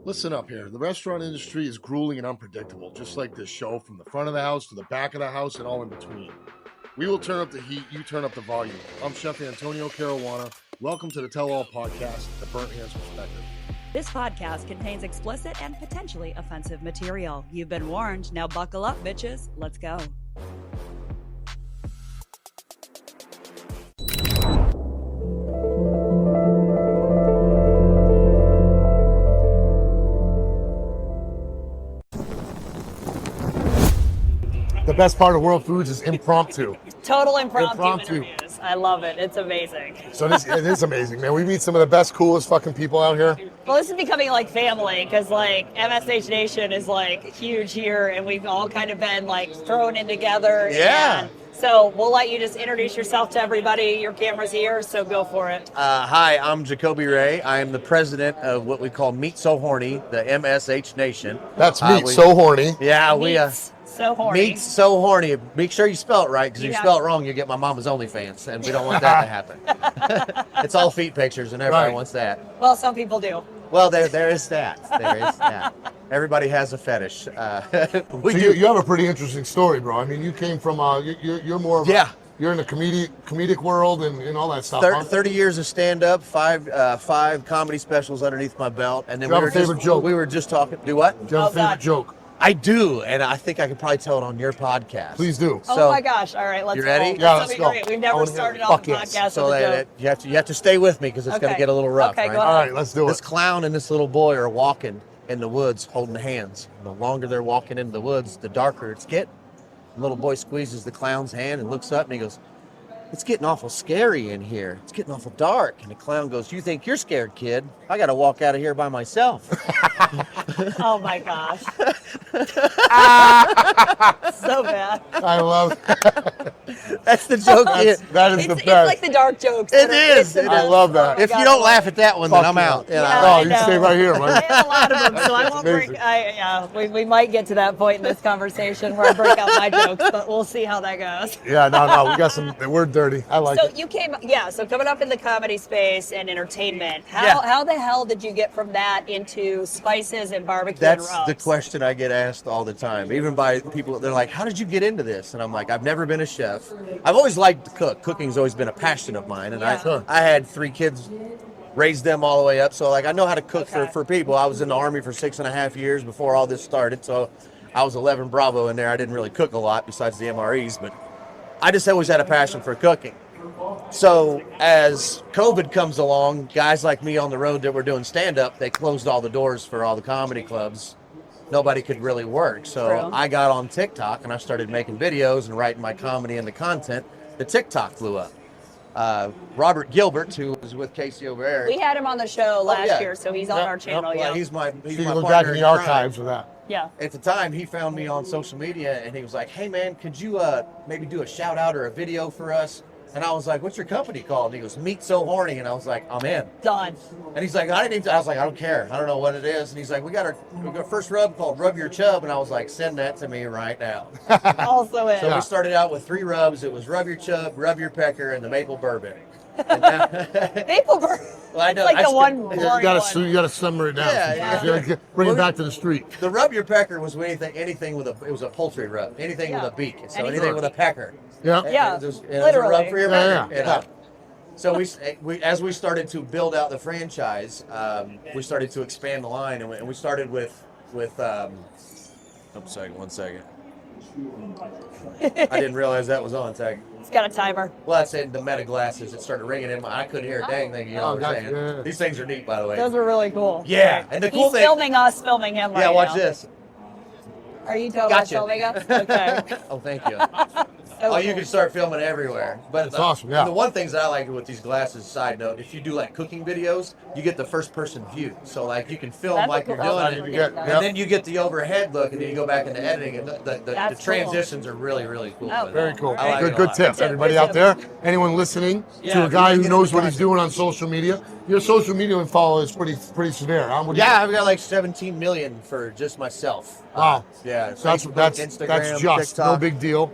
Listen up here. The restaurant industry is grueling and unpredictable, just like this show, from the front of the house to the back of the house and all in between. We will turn up the heat, you turn up the volume. I'm Chef Antonio Caruana. Welcome to the Tell All Podcast, The Burnt Hands Perspective. This podcast contains explicit and potentially offensive material. You've been warned. Now buckle up, bitches. Let's go. The best part of World Foods is impromptu. Total impromptu interviews. I love it. It's amazing. So it is amazing, man. We meet some of the best, coolest fucking people out here. Well, this is becoming like family because like MSH Nation is like huge here and we've all kind of been like thrown in together. Yeah. And so we'll let you just introduce yourself to everybody. Your camera's here, so go for it. Hi, I'm Jacoby Ray. I am the president of what we call Meat So Horny, the MSH Nation. That's So Horny. Yeah, Meats So Horny. Meat So Horny. Make sure you spell it right, because if you spell it wrong, you get my mama's OnlyFans, and we don't want that to happen. It's all feet pictures, and everybody wants that. Well, some people do. Well, there is that. There is that. Everybody has a fetish. You have a pretty interesting story, bro. I mean, you came from, you're more of you're in the comedic world and all that stuff. 30 years of stand-up, five comedy specials underneath my belt. And then do you have a favorite joke? We were just talking. Do what? Do you have a favorite joke? I do, and I think I could probably tell it on your podcast. Please do. Oh my gosh! All right, let's you ready? go. Yeah, let's go. Great. We've never started off the podcast So with a joke. you have to stay with me because it's going to get a little rough. Okay, right? go ahead. All right, let's do This it. clown and this little boy are walking in the woods, holding hands. The longer they're walking into the woods, the darker it's getting. The little boy squeezes the clown's hand and looks up and he goes, "It's getting awful scary in here. It's getting awful dark." And the clown goes, "You think you're scared, kid? I got to walk out of here by myself." Oh my gosh. So bad. I love it. That's the joke. That is the best. It's like the dark jokes. It is. I love that. If you don't laugh at that one, then I'm out. Oh, you stay right here, man. I have a lot of them, so I won't break. We might get to that point in this conversation where I break out my jokes, but we'll see how that goes. Yeah, no, we got some. We're dirty. I like So it. you came, so coming up in the comedy space and entertainment, how the hell did you get from that into spices and barbecue That's and rubs? the question I get asked all the time, even by people. They're like, "How did you get into this?" And I'm like, "I've never been a chef. I've always liked to cook. Cooking's always been a passion of mine, and I had 3 kids, raised them all the way up, so like I know how to cook for people. I was in the Army for 6.5 years before all this started, so I was 11 Bravo in there. I didn't really cook a lot besides the MREs, but I just always had a passion for cooking. So as COVID comes along, guys like me on the road that were doing stand-up, they closed all the doors for all the comedy clubs. Nobody could really work. So I got on TikTok and I started making videos and writing my comedy and the content. The TikTok flew up. Robert Gilbert, who was with Casey over there. We had him on the show last year, so he's on our channel. Well, he's my You can look partner back in the crime. archives with that. Yeah. At the time, he found me on social media and he was like, "Hey man, could you maybe do a shout out or a video for us?" And I was like, "What's your company called?" And he goes, "Meat So Horny." And I was like, "I'm in." Done. And he's like, I was like, "I don't care. I don't know what it is." And he's like, we got our first rub called Rub Your Chub. And I was like, "Send that to me right now." Also in. So we started out with 3 rubs. It was Rub Your Chub, Rub Your Pecker, and the Maple Bourbon. And now, Maple Bourbon. well, I know. It's like the one You boring one. gotta simmer it down. Yeah. You gotta bring it back to the street. The Rub Your Pecker was anything with it was a poultry rub, anything with a beak. So anything with a pecker. Yeah. Yeah, It was a literally. rub for your pecker. Yeah. You know? So we as we started to build out the franchise, we started to expand the line, and we started with one second. I didn't realize that was on tag. It's got a timer. Well, I said the Meta glasses. It started ringing in I couldn't hear a dang thing. You know what I'm saying? Yeah. These things are neat, by the way. Those are really cool. Yeah, and the cool He's thing. filming us, filming him right Yeah, now. watch this. Are you totally Gotcha. filming us? Okay. Oh, thank you. So Oh, you cool. can start filming everywhere. But That's awesome, yeah. The one things that I like with these glasses, side note, if you do like cooking videos, you get the first person view. So like you can film That's like a you're cool- doing that's it. a cool- And then you get the overhead look, and then you go back into editing, and the That's transitions are really, really cool. Oh, with Very it. cool. I like it a Good lot. tips, everybody out there. Anyone listening to a guy who knows what he's doing on social media? Your social media follow is pretty severe. Huh? Yeah, I've got like 17 million for just myself. Wow. Yeah. That's Facebook, Instagram, just no TikTok. big deal.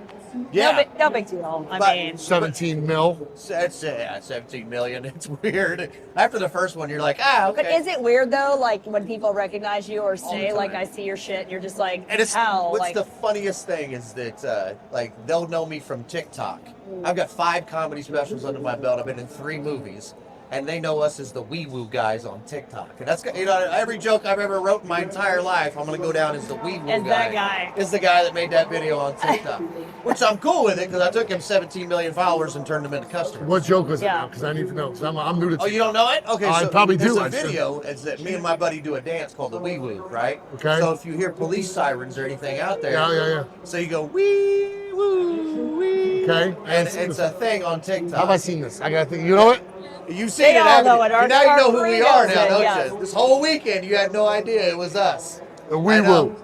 Yeah. No big deal. I But- mean, 17 mil. It's 17 million. It's weird. After the first one, you're like, okay. but is it weird though? Like when people recognize you or All say, the like, time. I see your shit, and you're just like, And it's how? what's Like, the funniest thing is that like they'll know me from TikTok. I've got 5 comedy specials under my belt. I've been in 3 movies, and they know us as the WEEWOO Guys on TikTok. And that's every joke I've ever wrote in my entire life, I'm gonna go down as the WEEWOO Guy. Is that guy. Is the guy that made that video on TikTok, which I'm cool with it because I took him 17 million followers and turned them into customers. What joke was it Yeah. now? Because I need to know. Because I'm new to Oh, you don't know it? Okay, I so probably do. there's a I should. video. It's that me and my buddy do a dance called the WEEWOO, right? Okay. So if you hear police sirens or anything out there, Yeah. so you go wee woo wee. Okay. And it's a thing on TikTok. How have I seen this? I got to think. You know it? You've seen They it, all haven't know you? it. Our- Now you our know who we crew are knows now, it, don't yeah. you? This whole weekend you had no idea it was us. The I know. WEEWOO.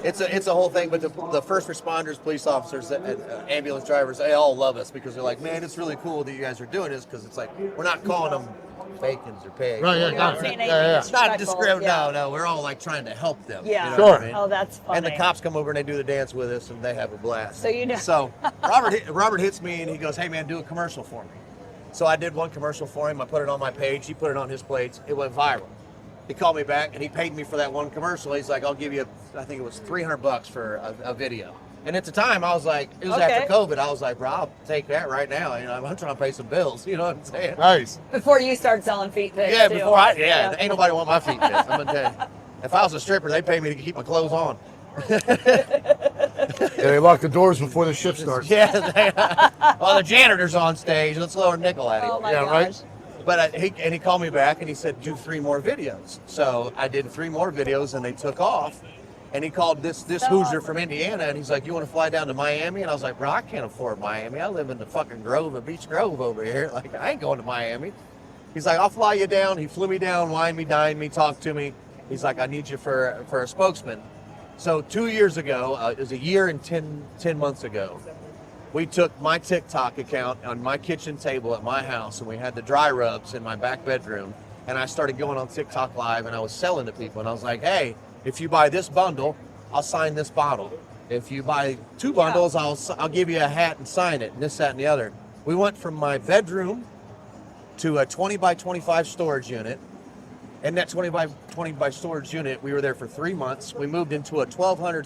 It's a whole thing, but the first responders, police officers, and ambulance drivers, they all love us because they're like, man, it's really cool that you guys are doing this because it's like we're not calling them bacons or pigs. Right, yeah, you're got not it. saying Yeah, anything yeah. It's not disrespectful. discriminatory. Yeah. No, we're all like trying to help them. Yeah. You know Sure. what I mean? Oh, that's funny. And the cops come over and they do the dance with us and they have a blast. So you know. So Robert hits me and he goes, hey man, do a commercial for me. So I did one commercial for him. I put it on my page. He put it on his plates. It went viral. He called me back and he paid me for that one commercial. He's like, I'll give you, I think it was $300 for a video. And at the time I was like, it was Okay. after COVID. I was like, bro, I'll take that right now. You know, I'm trying to pay some bills. You know what I'm saying? Nice. Before you start selling feet pics. Yeah, too. before ain't nobody want my feet pics. I'm gonna tell you. If I was a stripper, they'd pay me to keep my clothes on. Yeah, they lock the doors before the shift starts. Yeah, well, the janitor's on stage. Let's throw a nickel at him. Oh my Yeah, gosh. right? But he called me back and he said, do 3 more videos. So I did 3 more videos and they took off. And he called this Hoosier from Indiana and he's like, you want to fly down to Miami? And I was like, bro, I can't afford Miami. I live in the fucking Grove, Beach Grove over here. Like, I ain't going to Miami. He's like, I'll fly you down. He flew me down, wined me, dined me, talked to me. He's like, I need you for a spokesman. So 2 years ago, it was a year and 10 months ago, we took my TikTok account on my kitchen table at my house and we had the dry rubs in my back bedroom. And I started going on TikTok Live and I was selling to people. And I was like, hey, if you buy this bundle, I'll sign this bottle. If you buy 2 bundles, I'll give you a hat and sign it, and this, that, and the other. We went from my bedroom to a 20 by 25 storage unit. In that 20 by 20 by storage unit, we were there for 3 months. We moved into a 1,200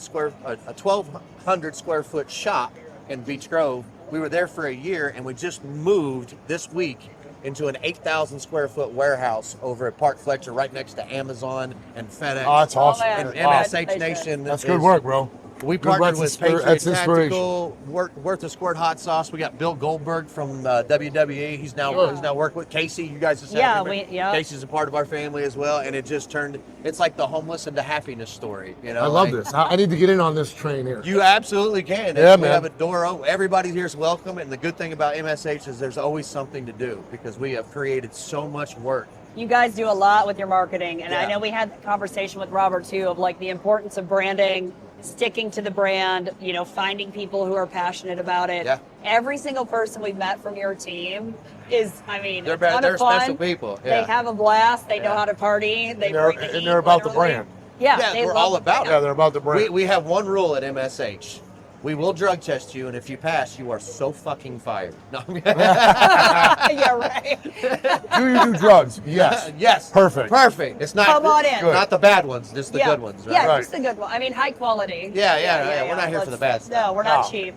square foot shop in Beach Grove. We were there for a year, and we just moved this week into an 8,000 square foot warehouse over at Park Fletcher, right next to Amazon and FedEx. Oh, that's awesome. man. And Wow. MSH Nation. That's good work, bro. We Good partnered work. with That's Patriot inspiration. Tactical, Worth a Squirt Hot Sauce. We got Bill Goldberg from WWE. He's now working with Casey. You guys just Yeah, have Casey's a part of our family as well, and it just turned. It's like the homeless into happiness story. You know, I love like, this. I need to get in on this train here. You absolutely can. Yeah, We man. have a door open. Everybody here is welcome, and the good thing about MSH is there's always something to do because we have created so much work. You guys do a lot with your marketing, and I Yeah. know we had the conversation with Robert too of like the importance of branding, sticking to the brand, you know, finding people who are passionate about it. Yeah. Every single person we've met from your team is, I mean, They're a ton they're of fun. special people. They Yeah. have a blast. They know Yeah. how to party. They And they're- bring the and heat, they're about the literally. brand. Yeah, Yeah, they we're love all the about brand. Yeah, they're about the brand. We have one rule at MSH. We will drug test you, and if you pass, you are so fucking fired. No, Yeah, right. Do you do drugs? Yes. yes. Perfect. Perfect. It's not Come on in. Good. not the bad ones, just the yeah. good ones. Right? Yeah, Right. just the good one. I mean, high quality. Yeah. We're not here for the bad No, stuff. we're not No. cheap.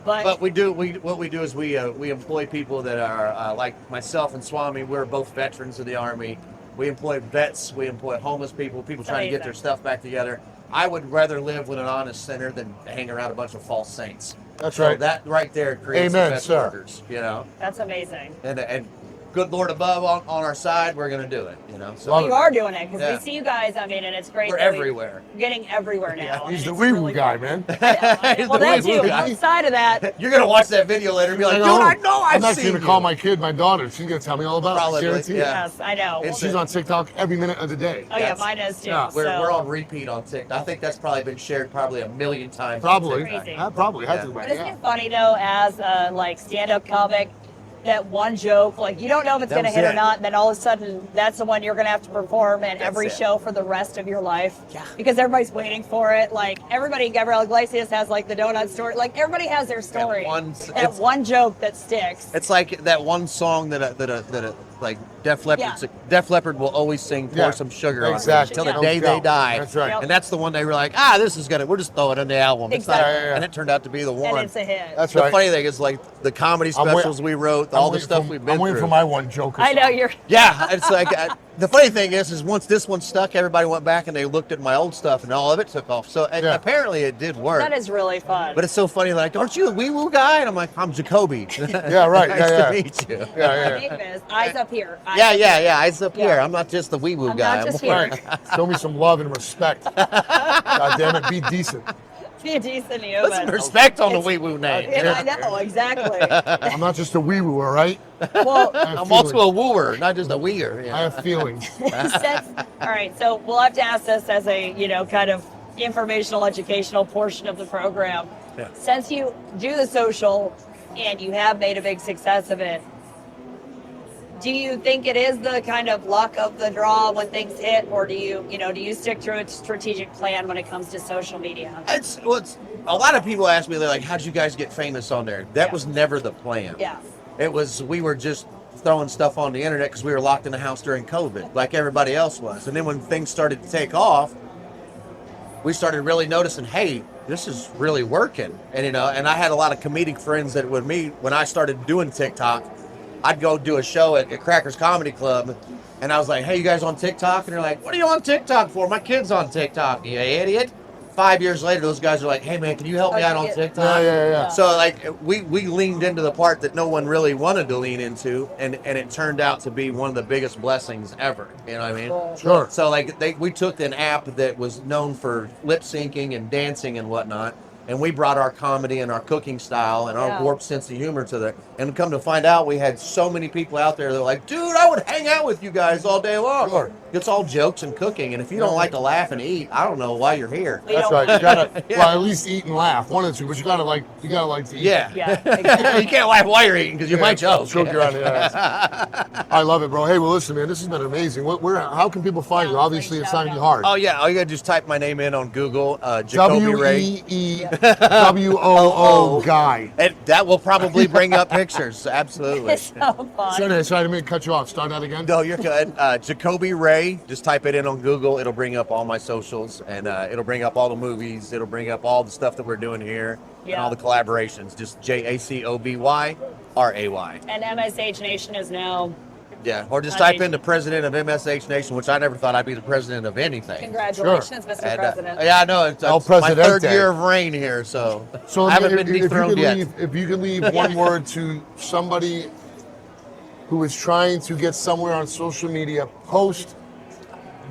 But we do. What we do is we employ people that are like myself and Swami. We're both veterans of the Army. We employ vets. We employ homeless people. People trying to get their Amazing. stuff back together. I would rather live with an honest sinner than hang around a bunch of false saints. That's So right. that right there creates Amen, the best sir. workers. You know, That's amazing. and good Lord above on our side, we're gonna do it. You know, so Love You it. are doing it because Yeah. we see you guys. I mean, and it's great. we're that everywhere. We're getting everywhere now. He's and the it's WEEWOO really guy, fun. man. He's Well, the that WEEWOO too. guy. Outside of that, You're gonna watch that video later and be like, dude, I know I've I'm actually seen gonna you. call my kid, my daughter. She's gonna tell me all about Probably, it. Guaranteed. yeah. yes, I know. It's- She's on TikTok every minute of the day. Oh yeah, Yes. mine is too. Yeah. We're so. on repeat on TikTok. I think that's probably been shared probably a million times. on Probably. TikTok. Crazy. I probably had Yeah. to. But isn't Yeah. it funny though, as a like stand-up comic, that one joke, like you don't know if it's going to hit or not, and then all of a sudden that's the one you're going to have to perform in every show for the rest of your life. Yeah. Because everybody's waiting for it. Like everybody, Gabrielle Iglesias has like the donut story. Like everybody has their story. That one joke that sticks. It's like that one song that like Def Leppard will always sing "Pour Some Sugar" on until the day they die. That's right. And that's the one they were like, this is we'll just throw it in the album. Exactly. And it turned out to be the one. And it's a hit. That's the right. funny thing is like the comedy specials we wrote, all the stuff we've been through. I'm waiting for my one joke. I know you're. Yeah, it's like the funny thing is once this one stuck, everybody went back and they looked at my old stuff, and all of it took off. So apparently it did work. That is really fun. But it's so funny, like, aren't you the WEEWOO Guy? And I'm like, I'm Jacoby. Yeah, right. Nice to meet you. My name is Eyes Up Here. Eyes up here. I'm not just the WEEWOO Guy. Not just here. Show me some love and respect. God damn it, be decent. Be a decent human. Put some respect on the WEEWOO name. Yeah, I know, exactly. I'm not just a wee-woo, all right? Well, I'm also a wooer, not just a weer. I have feelings. all right, so we'll have to ask this as a, kind of informational, educational portion of the program. Yeah. Since you do the social and you have made a big success of it, do you think it is the kind of luck of the draw when things hit, or do you stick to a strategic plan when it comes to social media? It's a lot of people ask me, they're like, how'd you guys get famous on there? That was never the plan. Yeah. It was, we were just throwing stuff on the internet because we were locked in the house during COVID, like everybody else was. And then when things started to take off, we started really noticing, hey, this is really working. And, and I had a lot of comedic friends that with me, when I started doing TikTok, I'd go do a show at Crackers Comedy Club, and I was like, hey, you guys on TikTok? And they're like, what are you on TikTok for? My kid's on TikTok, you idiot. 5 years later, those guys are like, hey, man, can you help me out on TikTok? Yeah. So, like, we leaned into the part that no one really wanted to lean into, and it turned out to be one of the biggest blessings ever. You know what I mean? Sure. So, like, we took an app that was known for lip syncing and dancing and whatnot, and we brought our comedy and our cooking style and our warped sense of humor to there. And come to find out, we had so many people out there that were like, dude, I would hang out with you guys all day long. Sure. It's all jokes and cooking. And if you don't like to laugh and eat, I don't know why you're here. That's right. You gotta well, at least eat and laugh. One of the two, but you gotta like to eat. Yeah. Exactly. You can't laugh while you're eating because you might choke. Choke you out of the ass. I love it, bro. Hey, well, listen, man, this has been amazing. How can people find you? Obviously, it's not gonna be hard. Oh, yeah. All you gotta just type my name in on Google, Jacoby Ray. WEEWOO Guy. And that will probably bring up pictures. Absolutely. It's so fun. Sorry, I didn't mean to cut you off. Start that again. No, you're good. Jacoby Ray. Just type it in on Google. It'll bring up all my socials, and it'll bring up all the movies. It'll bring up all the stuff that we're doing here and all the collaborations. Just JACOBYRAY. And MSH Nation is now. Yeah, or just type in the president of MSH Nation, which I never thought I'd be the president of anything. Congratulations, Mr. President. Yeah, I know. It's my third year of reign here, so I haven't been dethroned yet. If you could leave one word to somebody who is trying to get somewhere on social media post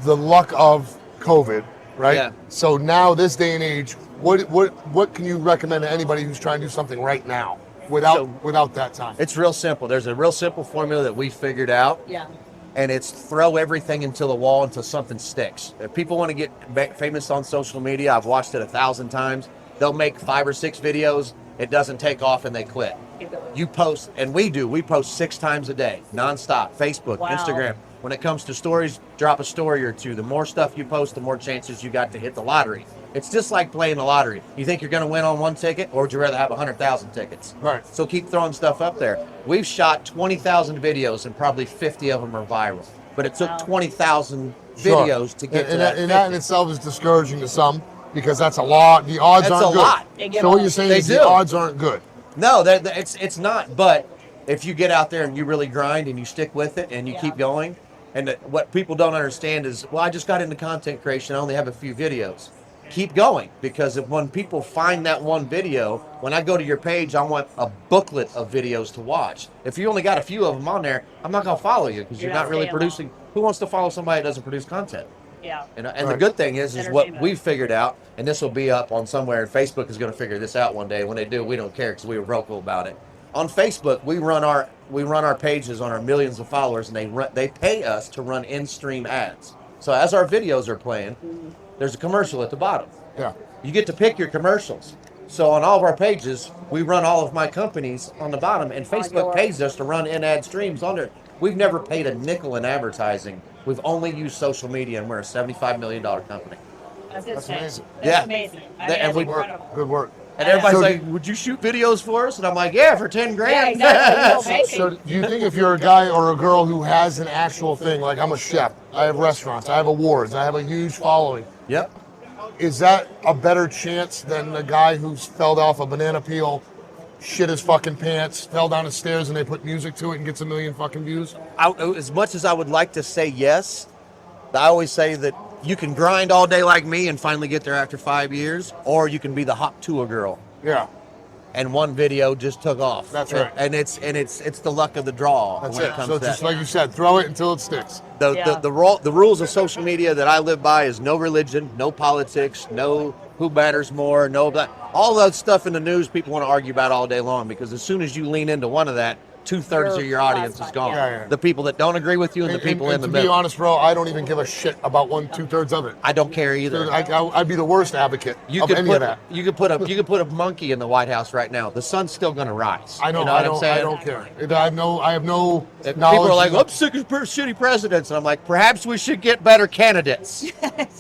the luck of COVID, right? Yeah. So now, this day and age, what can you recommend to anybody who's trying to do something right now without that time? It's real simple. There's a real simple formula that we figured out. Yeah. And it's throw everything into the wall until something sticks. If people want to get famous on social media, I've watched it 1,000 times. They'll make 5 or 6 videos. It doesn't take off and they quit. You post, and we post 6 times a day, nonstop. Facebook, Instagram. When it comes to stories, drop a story or 2. The more stuff you post, the more chances you got to hit the lottery. It's just like playing the lottery. You think you're going to win on 1 ticket, or would you rather have 100,000 tickets? Right. So keep throwing stuff up there. We've shot 20,000 videos, and probably 50 of them are viral. But it took 20,000 videos to get to that. And that in itself is discouraging to some, because that's a lot. The odds aren't good. That's a lot. So what you're saying is the odds aren't good. No, it's not. But if you get out there and you really grind and you stick with it and you keep going, and what people don't understand is, well, I just got into content creation. I only have a few videos. Keep going, because when people find that one video, when I go to your page, I want a booklet of videos to watch. If you only got a few of them on there, I'm not going to follow you, because you're not really producing. Who wants to follow somebody that doesn't produce content? Yeah. And the good thing is what we've figured out, and this will be up on somewhere, and Facebook is going to figure this out one day. When they do, we don't care, because we were vocal about it. On Facebook, we run our pages on our millions of followers, and they pay us to run in-stream ads. So as our videos are playing, there's a commercial at the bottom. Yeah. You get to pick your commercials. So on all of our pages, we run all of my companies on the bottom, and Facebook pays us to run in-ad streams on there. We've never paid a nickel in advertising. We've only used social media, and we're a $75 million company. That's amazing. Yeah. Amazing. And we work. Good work. And everybody's like, would you shoot videos for us? And I'm like, yeah, for 10 grand. Yeah, exactly. So do you think if you're a guy or a girl who has an actual thing, like I'm a chef, I have restaurants, I have awards, I have a huge following, Yep. is that a better chance than the guy who's fell off a banana peel, shit his fucking pants, fell down the stairs and they put music to it and gets 1 million fucking views? As much as I would like to say yes, I always say that you can grind all day like me and finally get there after 5 years, or you can be the hot tour girl. Yeah. And one video just took off. That's right. And it's the luck of the draw. That's when it. comes So to just that. like you said, throw it until it sticks. The rules of social media that I live by is no religion, no politics, no who matters more, no that. All that stuff in the news people want to argue about all day long, because as soon as you lean into one of that, 2/3 of your audience is gone. Yeah. The people that don't agree with you and the people in the middle. To be honest, bro, I don't even give a shit about 2/3 of it. I don't care either. I'd be the worst advocate of any of that. You could put a monkey in the White House right now. The sun's still going to rise. I know. You know I what I'm saying? don't care. I have no If knowledge. people are like, I'm sick of shitty presidents, and I'm like, perhaps we should get better candidates.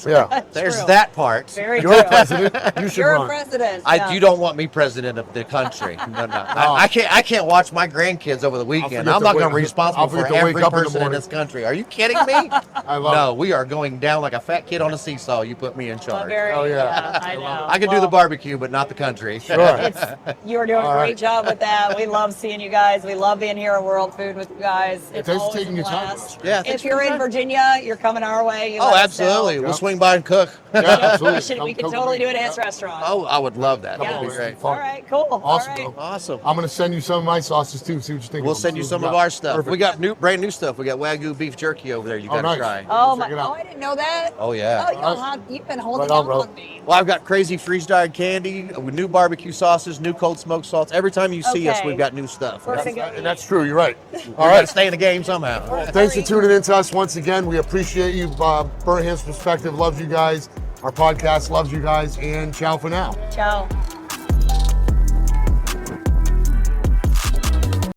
Yeah. There's True. that part. Very You're true. a president. You should You're a run. president. You don't want me president of the country. No. I can't watch my grandkids over the weekend. forget I'm to not wake- going to be responsible I'll for forget to wake every up in the person in morning. this country. Are you kidding me? I love No, it. we are going down like a fat kid on a seesaw. You put me in charge. Oh, yeah. I know. I can do the barbecue, but not the country. Sure. You are doing a All great right. job with that. We love seeing you guys. We love being here at World Food with you guys. It's Thanks for always taking a your time. blast. Yeah, thanks If for you're your in time. Virginia, you're coming our way. You Oh, let us know. absolutely. We'll swing by and cook. Yeah, absolutely. We can Come totally do with it me. at his restaurant. Oh, I would love that. Yeah. That would be great. All right, cool. Awesome, All right. bro. Awesome. I'm gonna send you some of my sauces too. See what you think. We'll of them. send you See some what of got. our stuff. Perfect. We got brand new stuff. We got Wagyu beef jerky over there. You Oh, got to nice. try. Oh, Check it out. I didn't know that. Oh, yeah. Oh, you've been holding Right on, bro. on me. Well, I've got crazy freeze-dried candy with new barbecue sauces, new cold smoked salts. Every time you see us, Okay. we've got new stuff. We're All gonna go And that's true. You're right. All right, right. stay in the game somehow. Thanks for tuning in to us once again. We appreciate you. Burnham's Perspective loves you guys. Our podcast loves you guys. And ciao for now. Ciao.